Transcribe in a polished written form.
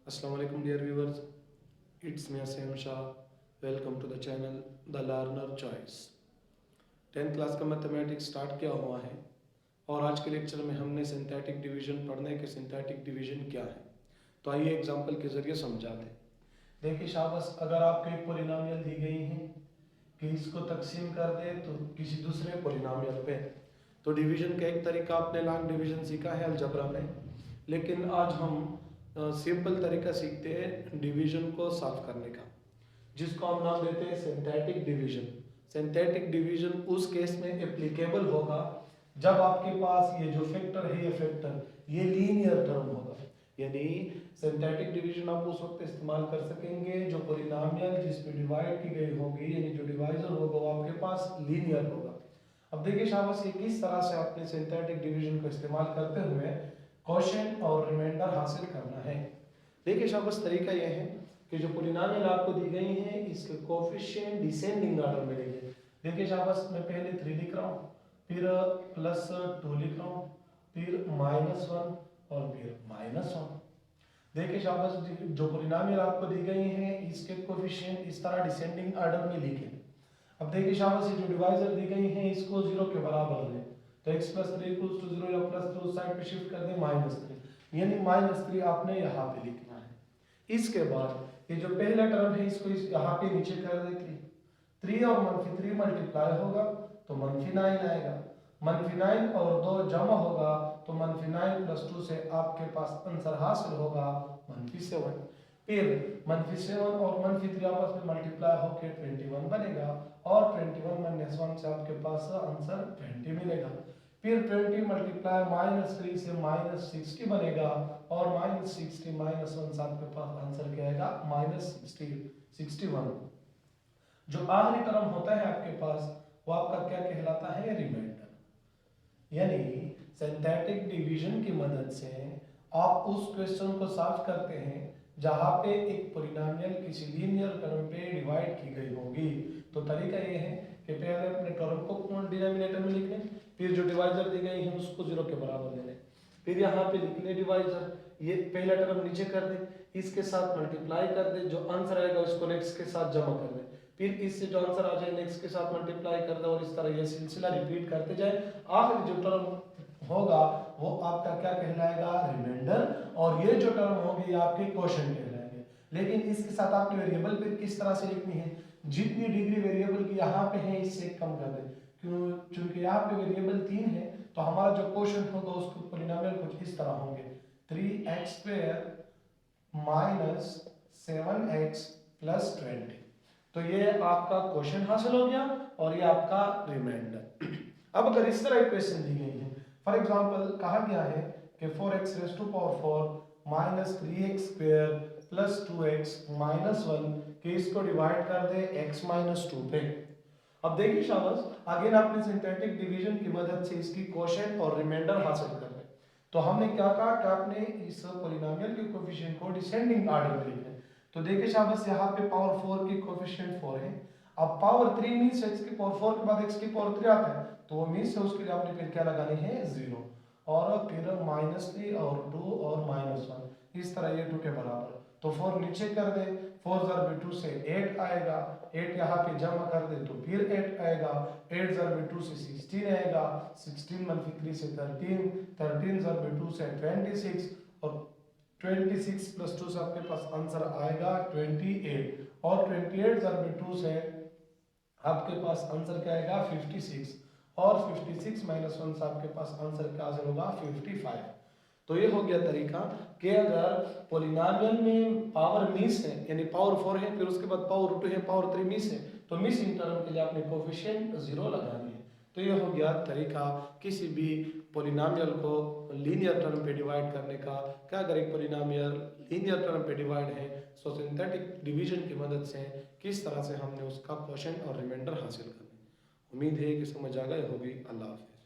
Assalamu alaikum dear viewers, it's me Asim Shah. Welcome to the channel The Learner Choice. 10th class का mathematics start किया हुआ है और आज के लेक्चर में हमने सिंथेटिक डिवीजन पढ़ने के सिंथेटिक डिवीजन क्या है तो आइए एग्जांपल के जरिए समझाते हैं। देखिए शाबाश, अगर आपको एक पॉलिनोमियल दी गई है कि इसको तकसीम कर दे तो किसी दूसरे पॉलिनोमियल पे, तो डिवीजन का एक तरीका आपने लॉन्ग डिवीजन सीखा है अलजबरा में, लेकिन आज हम सिंपल तरीका सीखते हैं डिवीजन को सॉल्व करने का, जिसको हम नाम देते हैं सिंथेटिक डिवीजन। सिंथेटिक डिवीजन उस केस में एप्लीकेबल होगा जब आपके पास ये जो फैक्टर है ये फैक्टर ये लीनियर टर्म होगा, यानी सिंथेटिक डिवीजन आप उस वक्त इस्तेमाल कर सकेंगे जो पॉलिनोमियल जिस पे डिवाइड की गई होगी, यानी जो डिवाइजर होगा वो आपके पास लीनियर होगा। अब देखिए शाबाश, ये किस तरह से आपने सिंथेटिक डिवीजन को इस्तेमाल करते हुए क्वोशिएंट और रिमाइंडर हासिल करना है। देखिए शाबाश, तरीका यह है कि जो पॉलिनोमियल आपको दी गई है इसके कोएफिशिएंट डिसेंडिंग ऑर्डर में लिखिए। देखिए शाबाश, मैं पहले 3 लिख रहा हूँ, फिर +2 लिख रहा हूँ, फिर -1 और फिर -1। देखिए शाबाश, जो पॉलिनोमियल आपको दी गई है इसके कोएफिशिएंट इस तरह डिसेंडिंग ऑर्डर में लिखें। अब देखिए शाबाश, ये जो डिवाइजर दी गई है इसको 0 के बराबर लें, तो x + 3 = 0 या +3 उस साइड पे शिफ्ट कर दें -3, यानी -3 आपने यहाँ पे लिखना है। इसके बाद ये जो पहला टर्म है इसको यहाँ पे नीचे कर दे, 3 और -3 मल्टीप्लाई होगा तो -9 आएगा, -9 और 2 जमा होगा तो -9 + 2 से आपके पास आंसर हासिल होगा -7। फिर -7 और -3 आपस में मल्टीप्लाई होकर 21 बनेगा और 21 - 1 से आपके पास आंसर 20 मिलेगा। फिर 20 मल्टीप्लाई -3 से -60 बनेगा और -60 - 1 से आपके पास आंसर क्या आएगा -61। जो आखिरी टर्म होता है आपके पास वो आपका क्या कहलाता है, रिमाइंडर। यानी सिंथेटिक डिवीजन की मदद से आप उस क्वेश्चन को सॉल्व करते हैं जहां पे एक पॉलिनोमियल किसी लीनियर टर्म पे डिवाइड की गई होगी। तो तरीका ये है कि पहले अपने टर्म को डिनोमिनेटर में लिख लें, फिर जो डिवाइजर दी गई है उसको 0 के बराबर ले लें, फिर यहाँ पे लिख लें डिवाइजर, ये पहला टर्म नीचे कर दें, इसके साथ मल्टीप्लाई कर दें, जो आंसर आएगा उसको नेक्स्ट के साथ जमा कर दें, फिर इससे जो आंसर आ जाए नेक्स्ट के साथ मल्टीप्लाई कर दें और इस तरह ये सिलसिला रिपीट करते जाए। आखिरी जो टर्म होगा वो आपका क्या कहलाएगा, रिमाइंडर, और ये जो टर्म होगी आपके क्वोशिएंट कहलाएंगे। लेकिन इसके साथ आपने वेरिएबल पे किस तरह से लिखनी है, जितनी डिग्री वेरिएबल की यहाँ पे है इससे कम कर दें, क्यों, चूंकि यहाँ पे वेरिएबल 3 है तो हमारा जो क्वोशिएंट होगा उसको पॉलिनोमियल कुछ इस तरह होंगे, 3x² - 7x + 20। तो ये आपका क्वोशिएंट हासिल हो गया और ये आपका रिमाइंडर। अब अगर इस तरह इक्वेशन दी गई है, फॉर एग्जांपल कहा गया है कि 4x⁴ -3x² + 2x - 1 के इसको डिवाइड कर दे x - 2 पे। अब देखिए शाबाश, अगेन आपने सिंथेटिक डिवीजन की मदद से इसकी क्वोशिएंट और रिमाइंडर हासिल कर ले। तो हमने क्या कहा कि आपने इस पॉलिनोमियल के कोएफिशिएंट को डिसेंडिंग ऑर्डर में लिखना है। तो देखिए शाबाश, यहाँ पे पावर 4 की कोएफिशिएंट 4 है। अब पावर 3 मींस x⁴ के बाद x⁴ आता है तो वो मींस से उसके लिए आपने फिर क्या लगानी है, 0, और फिर -3 और 2 और -1, इस तरह ये 2 के बराबर। तो 4 नीचे कर दे, 4 × 2 से 8 आएगा, 8 यहाँ पे जमा कर दे तो फिर 8 आएगा, 8 × 2 से 16 आएगा, 16 - 3 से 13, 13 × 2 से 26 और 26 + 2 से आपके पास आंसर आएगा 28, और 28 × 2 से आपके पास आंसर क्या आएगा 56, और 56 - 1 से आपके पास आंसर क्या हासिल होगा 55। तो ये हो गया तरीका कि अगर पॉलिनोमियल में पावर मिस है, यानी पावर 4 है, फिर उसके बाद पावर 2 है, पावर 3 मिस है, तो मिसिंग टर्म के लिए आपने कोएफिशिएंट 0 लगानी है। तो ये हो गया तरीका किसी भी पॉलिनोमियल को लीनियर टर्म पे डिवाइड करने का। क्या अगर एक पॉलिनोमियल लीनियर टर्म पे डिवाइड है तो सिंथेटिक डिवीजन की मदद से किस तरह से हमने उसका क्वोशिएंट और रिमाइंडर हासिल करना है। उम्मीद है कि समझ आ गए होगी। अल्लाह हाफिज़।